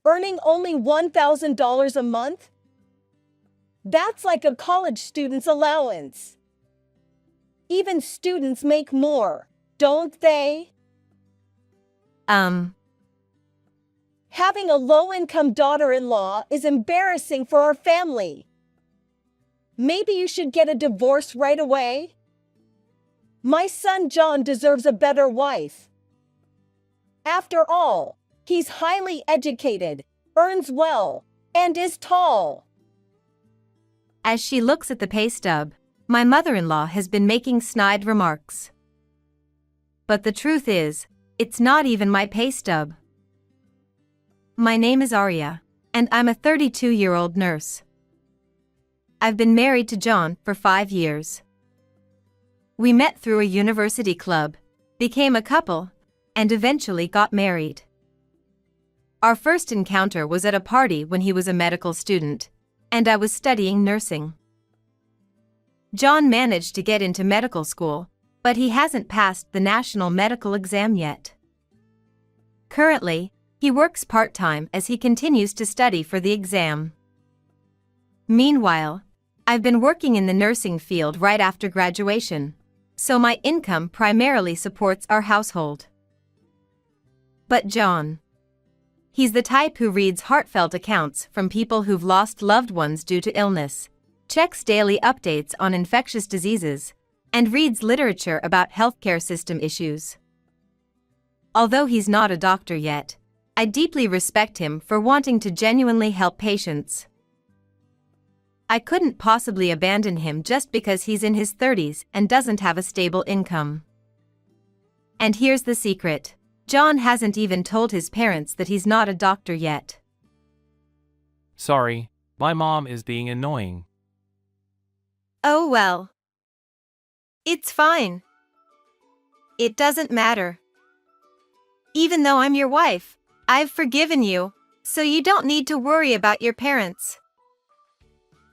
earning only $1,000 a month? That's like a college student's allowance. Even students make more, don't they? Having a low-income daughter-in-law is embarrassing for our family. Maybe you should get a divorce right away? My son John deserves a better wife. After all, he's highly educated, earns well, and is tall. As she looks at the pay stub, my mother-in-law has been making snide remarks. But the truth is, it's not even my pay stub. My name is Arya, and I'm a 32-year-old nurse. I've been married to John for 5 years. We met through a university club, became a couple, and eventually got married. Our first encounter was at a party when he was a medical student, and I was studying nursing. John managed to get into medical school, but he hasn't passed the national medical exam yet. Currently, he works part-time as he continues to study for the exam. Meanwhile, I've been working in the nursing field right after graduation, so my income primarily supports our household. But John, he's the type who reads heartfelt accounts from people who've lost loved ones due to illness, checks daily updates on infectious diseases, and reads literature about healthcare system issues. Although he's not a doctor yet, I deeply respect him for wanting to genuinely help patients. I couldn't possibly abandon him just because he's in his 30s and doesn't have a stable income. And here's the secret: John hasn't even told his parents that he's not a doctor yet. Sorry, my mom is being annoying. Oh well. It's fine. It doesn't matter. Even though I'm your wife, I've forgiven you, so you don't need to worry about your parents.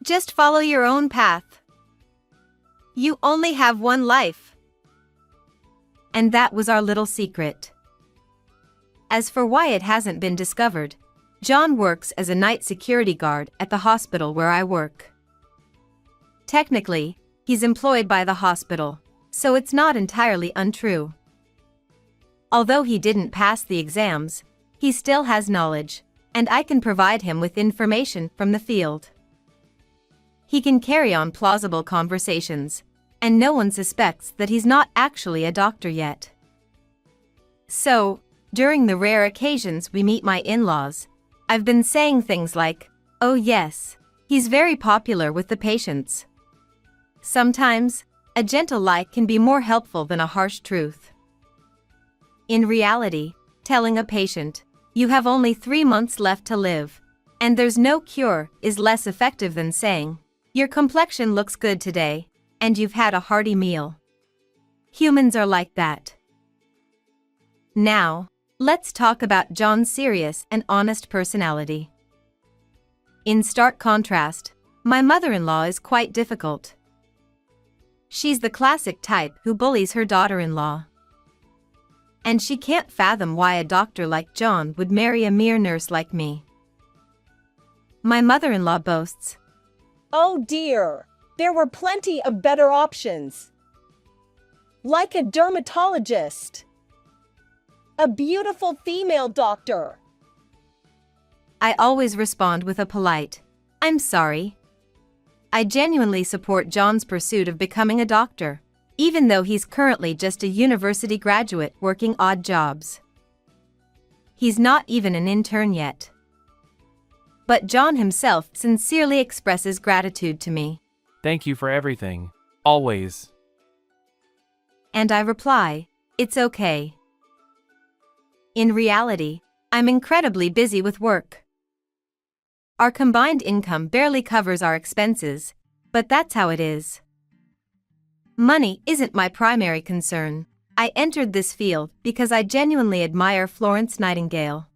Just follow your own path. You only have one life. And that was our little secret. As for why it hasn't been discovered, John works as a night security guard at the hospital where I work. Technically, he's employed by the hospital, so it's not entirely untrue. Although he didn't pass the exams, he still has knowledge, and I can provide him with information from the field. He can carry on plausible conversations, and no one suspects that he's not actually a doctor yet. So, during the rare occasions we meet my in-laws, I've been saying things like, "Oh yes, he's very popular with the patients." Sometimes, a gentle lie can be more helpful than a harsh truth. In reality, telling a patient, "You have only 3 months left to live, and there's no cure," is less effective than saying, "Your complexion looks good today, and you've had a hearty meal." Humans are like that. Now, let's talk about John's serious and honest personality. In stark contrast, my mother-in-law is quite difficult. She's the classic type who bullies her daughter-in-law. And she can't fathom why a doctor like John would marry a mere nurse like me. My mother-in-law boasts, Oh dear, there were plenty of better options. Like a dermatologist. A beautiful female doctor. I always respond with a polite, "I'm sorry." I genuinely support John's pursuit of becoming a doctor, even though he's currently just a university graduate working odd jobs. He's not even an intern yet. But John himself sincerely expresses gratitude to me. Thank you for everything. Always. And I reply, "It's okay." In reality, I'm incredibly busy with work. Our combined income barely covers our expenses, but that's how it is. Money isn't my primary concern. I entered this field because I genuinely admire Florence Nightingale.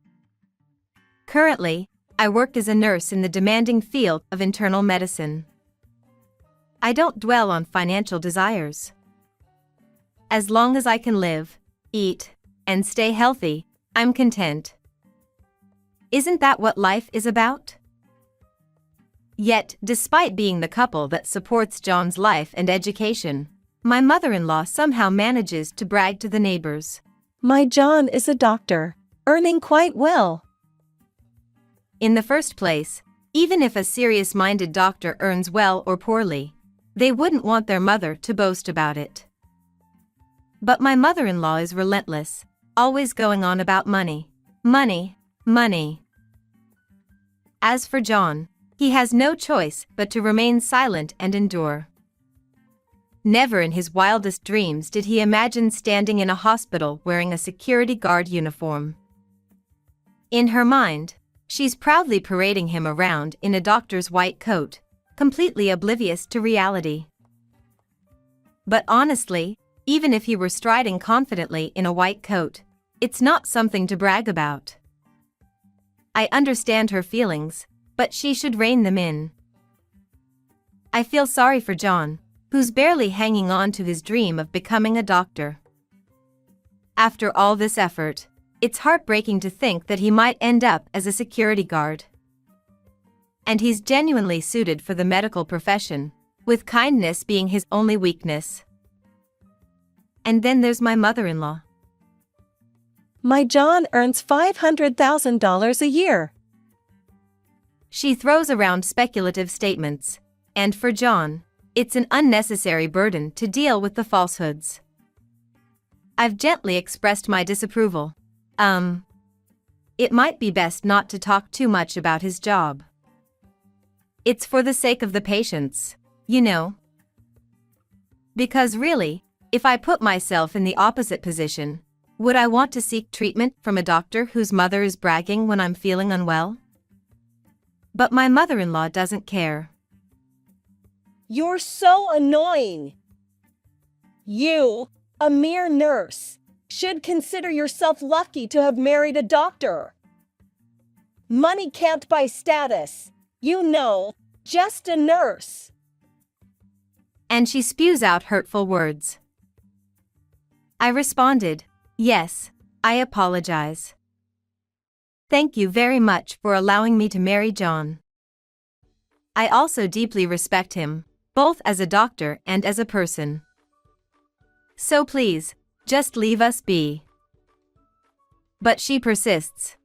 Currently, I work as a nurse in the demanding field of internal medicine. I don't dwell on financial desires. As long as I can live, eat, and stay healthy, I'm content. Isn't that what life is about? Yet, despite being the couple that supports John's life and education, my mother-in-law somehow manages to brag to the neighbors. My John is a doctor, earning quite well. In the first place, even if a serious-minded doctor earns well or poorly, they wouldn't want their mother to boast about it. But my mother-in-law is relentless, always going on about money. Money, money. As for John, he has no choice but to remain silent and endure. Never in his wildest dreams did he imagine standing in a hospital wearing a security guard uniform. In her mind, she's proudly parading him around in a doctor's white coat, completely oblivious to reality. But honestly, even if he were striding confidently in a white coat, it's not something to brag about. I understand her feelings, but she should rein them in. I feel sorry for John, who's barely hanging on to his dream of becoming a doctor. After all this effort, it's heartbreaking to think that he might end up as a security guard. And he's genuinely suited for the medical profession, with kindness being his only weakness. And then there's my mother-in-law. My John earns $500,000 a year. She throws around speculative statements, and for John, it's an unnecessary burden to deal with the falsehoods. I've gently expressed my disapproval. It might be best not to talk too much about his job. It's for the sake of the patients, you know. Because really, if I put myself in the opposite position, would I want to seek treatment from a doctor whose mother is bragging when I'm feeling unwell? But my mother-in-law doesn't care. You're so annoying. You, a mere nurse, should consider yourself lucky to have married a doctor. Money can't buy status, you know, just a nurse. And she spews out hurtful words. I responded, yes, I apologize. Thank you very much for allowing me to marry John. I also deeply respect him, both as a doctor and as a person. So please, just leave us be. But she persists.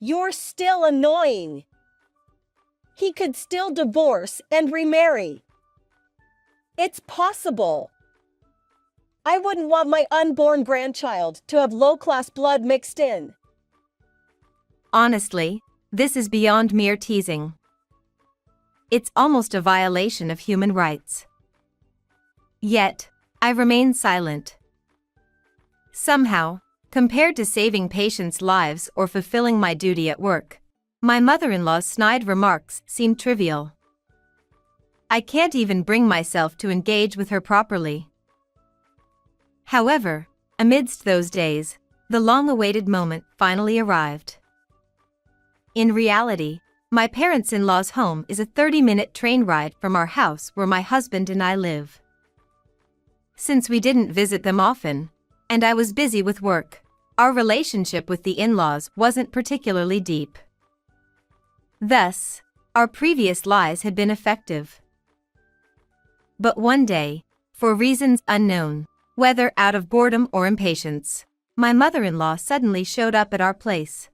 You're still annoying. He could still divorce and remarry. It's possible. I wouldn't want my unborn grandchild to have low-class blood mixed in. Honestly, this is beyond mere teasing. It's almost a violation of human rights. Yet, I remain silent. Somehow, compared to saving patients' lives or fulfilling my duty at work, my mother-in-law's snide remarks seem trivial. I can't even bring myself to engage with her properly. However, amidst those days, the long-awaited moment finally arrived. In reality, my parents-in-law's home is a 30-minute train ride from our house where my husband and I live. Since we didn't visit them often, and I was busy with work, our relationship with the in-laws wasn't particularly deep. Thus, our previous lies had been effective. But one day, for reasons unknown, whether out of boredom or impatience, my mother-in-law suddenly showed up at our place.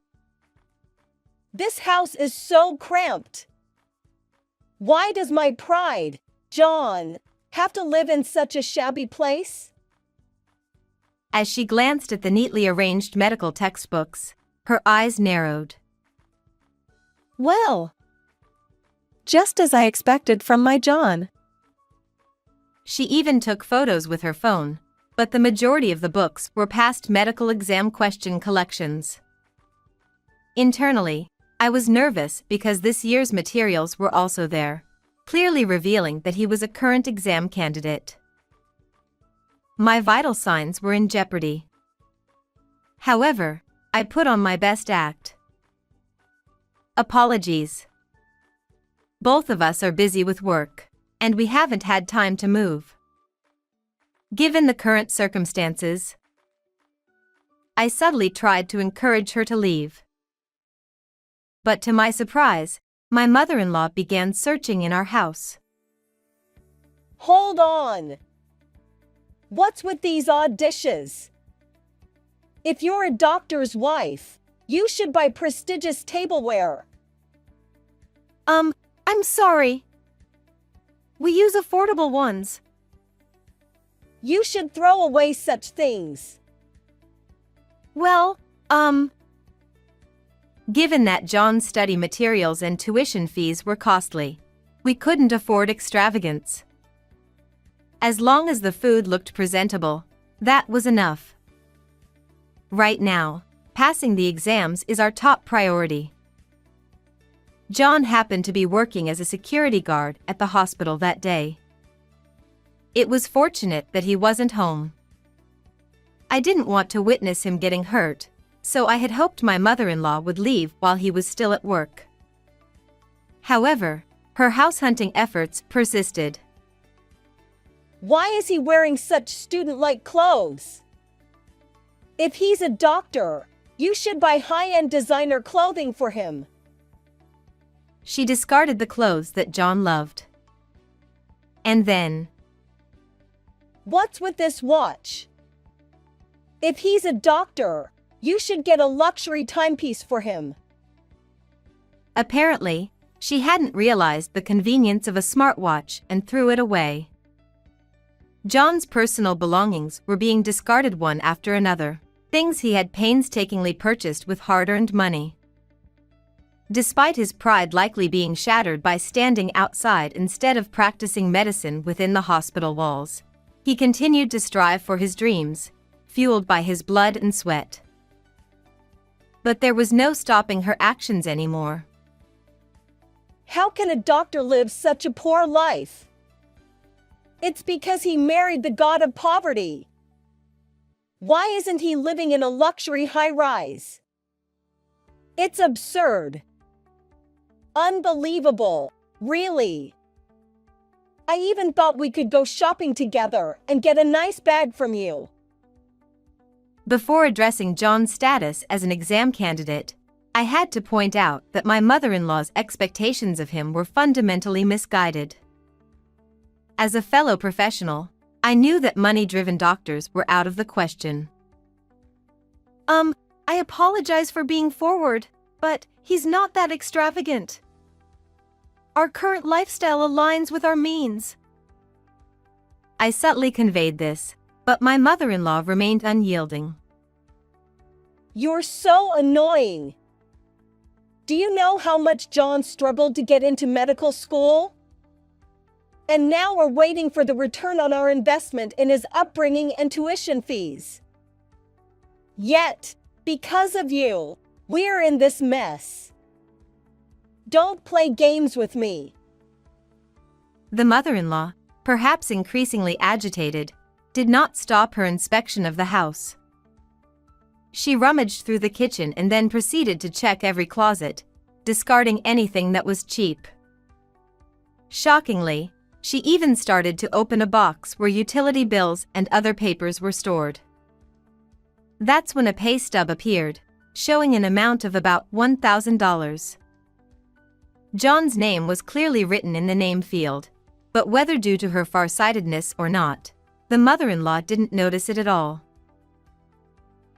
This house is so cramped. Why does my pride, John, have to live in such a shabby place? As she glanced at the neatly arranged medical textbooks, her eyes narrowed. Well, just as I expected from my John. She even took photos with her phone, but the majority of the books were past medical exam question collections. Internally, I was nervous because this year's materials were also there, clearly revealing that he was a current exam candidate. My vital signs were in jeopardy. However, I put on my best act. Apologies. Both of us are busy with work, and we haven't had time to move. Given the current circumstances, I subtly tried to encourage her to leave. But to my surprise, my mother-in-law began searching in our house. Hold on. What's with these odd dishes? If you're a doctor's wife, you should buy prestigious tableware. I'm sorry. We use affordable ones. You should throw away such things. Well, given that John's study materials and tuition fees were costly, we couldn't afford extravagance. As long as the food looked presentable, that was enough. Right now, passing the exams is our top priority. John happened to be working as a security guard at the hospital that day. It was fortunate that he wasn't home. I didn't want to witness him getting hurt, so I had hoped my mother-in-law would leave while he was still at work. However, her house-hunting efforts persisted. Why is he wearing such student-like clothes? If he's a doctor, you should buy high-end designer clothing for him. She discarded the clothes that John loved. And then, What's with this watch? If he's a doctor, you should get a luxury timepiece for him. apparently, she hadn't realized the convenience of a smartwatch and threw it away. John's personal belongings were being discarded one after another, things he had painstakingly purchased with hard-earned money. Despite his pride likely being shattered by standing outside instead of practicing medicine within the hospital walls, he continued to strive for his dreams, fueled by his blood and sweat. But there was no stopping her actions anymore. How can a doctor live such a poor life? It's because he married the god of poverty. Why isn't he living in a luxury high-rise? It's absurd. Unbelievable, really. I even thought we could go shopping together and get a nice bag from you. Before addressing John's status as an exam candidate, I had to point out that my mother-in-law's expectations of him were fundamentally misguided. As a fellow professional, I knew that money-driven doctors were out of the question. I apologize for being forward, but he's not that extravagant. Our current lifestyle aligns with our means. I subtly conveyed this, but my mother-in-law remained unyielding. You're so annoying. Do you know how much John struggled to get into medical school? And now we're waiting for the return on our investment in his upbringing and tuition fees. Yet, because of you, we're in this mess. Don't play games with me. The mother-in-law, perhaps increasingly agitated, did not stop her inspection of the house. She rummaged through the kitchen and then proceeded to check every closet, discarding anything that was cheap. Shockingly, she even started to open a box where utility bills and other papers were stored. That's when a pay stub appeared, showing an amount of about $1,000. John's name was clearly written in the name field, but whether due to her farsightedness or not, the mother-in-law didn't notice it at all.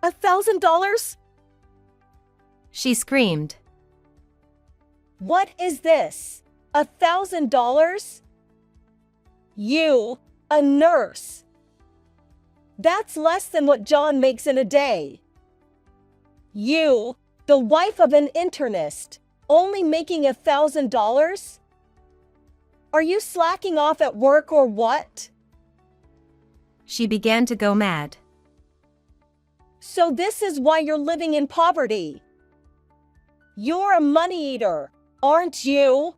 $1,000? She screamed. What is this? $1,000? You, a nurse. That's less than what John makes in a day. You, the wife of an internist, only making $1,000? Are you slacking off at work or what? She began to go mad. So this is why you're living in poverty. You're a money eater, aren't you?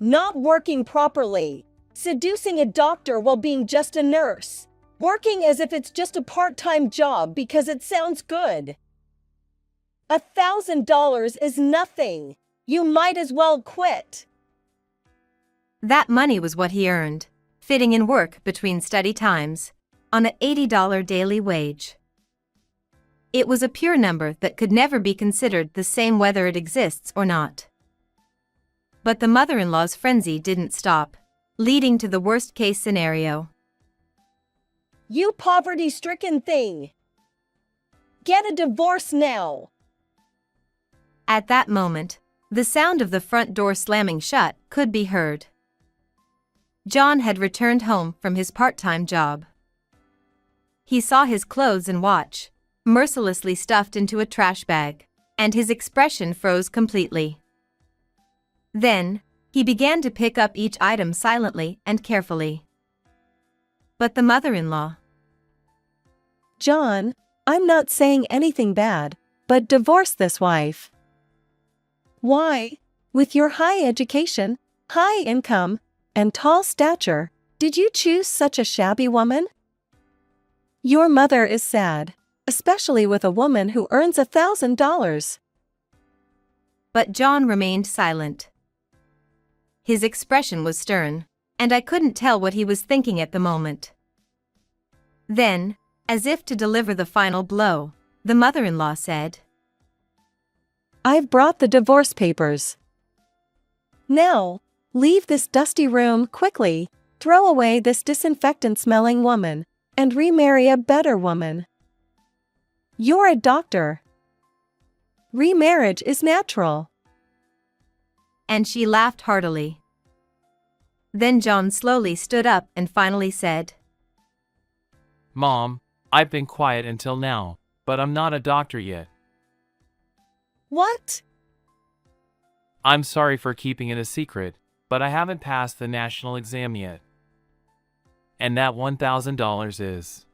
Not working properly, seducing a doctor while being just a nurse, working as if it's just a part-time job because it sounds good. $1,000 is nothing. You might as well quit. That money was what he earned, fitting in work between study times, on an $80 daily wage. It was a pure number that could never be considered the same whether it exists or not. But the mother-in-law's frenzy didn't stop, leading to the worst-case scenario. You poverty-stricken thing! Get a divorce now! At that moment, the sound of the front door slamming shut could be heard. John had returned home from his part-time job. He saw his clothes and watch, mercilessly stuffed into a trash bag, and his expression froze completely. Then, he began to pick up each item silently and carefully. But the mother-in-law. John, I'm not saying anything bad, but divorce this wife. Why? With your high education, high income, and tall stature, did you choose such a shabby woman? Your mother is sad, especially with a woman who earns $1,000. But John remained silent. His expression was stern, and I couldn't tell what he was thinking at the moment. Then, as if to deliver the final blow, the mother-in-law said, I've brought the divorce papers. Now, leave this dusty room quickly, throw away this disinfectant-smelling woman, and remarry a better woman. You're a doctor. Remarriage is natural. And she laughed heartily. Then John slowly stood up and finally said, Mom, I've been quiet until now, but I'm not a doctor yet. What? I'm sorry for keeping it a secret, but I haven't passed the national exam yet. And that $1,000 is.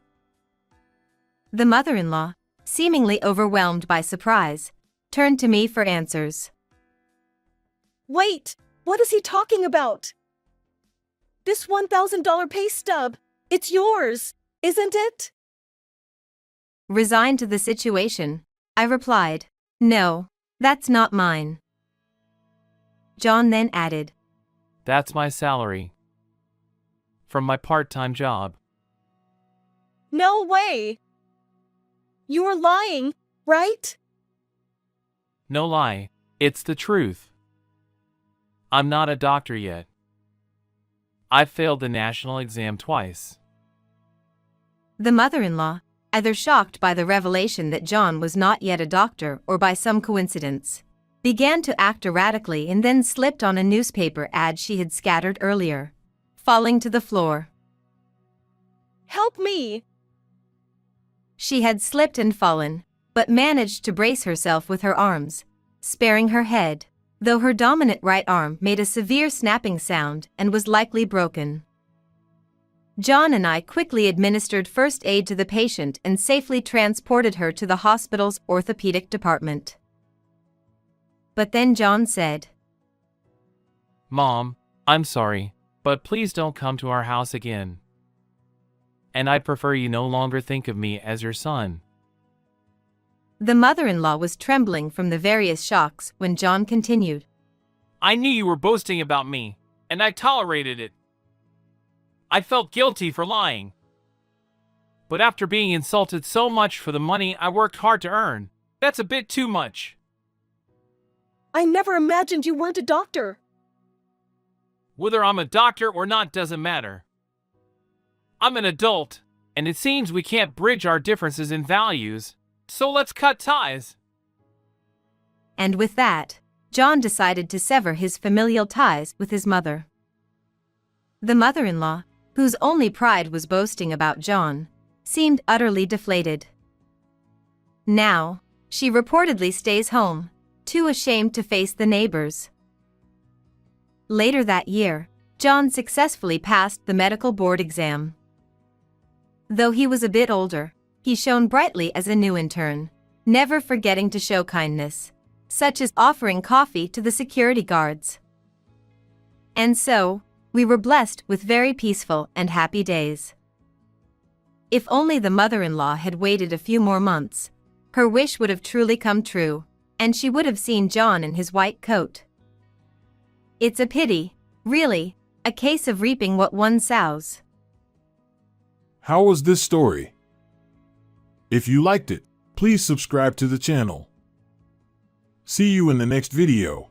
The mother-in-law, seemingly overwhelmed by surprise, turned to me for answers. Wait, what is he talking about? This $1,000 pay stub, it's yours, isn't it? Resigned to the situation, I replied, No, that's not mine. John then added, That's my salary. From my part-time job. No way! You're lying, right? No lie, it's the truth. I'm not a doctor yet. I've failed the national exam twice. The mother-in-law, either shocked by the revelation that John was not yet a doctor or by some coincidence, began to act erratically and then slipped on a newspaper ad she had scattered earlier, falling to the floor. Help me! She had slipped and fallen, but managed to brace herself with her arms, sparing her head, though her dominant right arm made a severe snapping sound and was likely broken. John and I quickly administered first aid to the patient and safely transported her to the hospital's orthopedic department. But then John said, Mom, I'm sorry, but please don't come to our house again. And I'd prefer you no longer think of me as your son. The mother-in-law was trembling from the various shocks when John continued. I knew you were boasting about me, and I tolerated it. I felt guilty for lying. But after being insulted so much for the money I worked hard to earn, that's a bit too much. I never imagined you weren't a doctor. Whether I'm a doctor or not doesn't matter. I'm an adult, and it seems we can't bridge our differences in values, so let's cut ties. And with that, John decided to sever his familial ties with his mother. The mother-in-law, whose only pride was boasting about John, seemed utterly deflated. Now, she reportedly stays home, too ashamed to face the neighbors. Later that year, John successfully passed the medical board exam. Though he was a bit older, he shone brightly as a new intern, never forgetting to show kindness, such as offering coffee to the security guards. And so, we were blessed with very peaceful and happy days. If only the mother-in-law had waited a few more months, her wish would have truly come true, and she would have seen John in his white coat. It's a pity, really, a case of reaping what one sows. How was this story? If you liked it, please please subscribe to the channel. See you in the next video.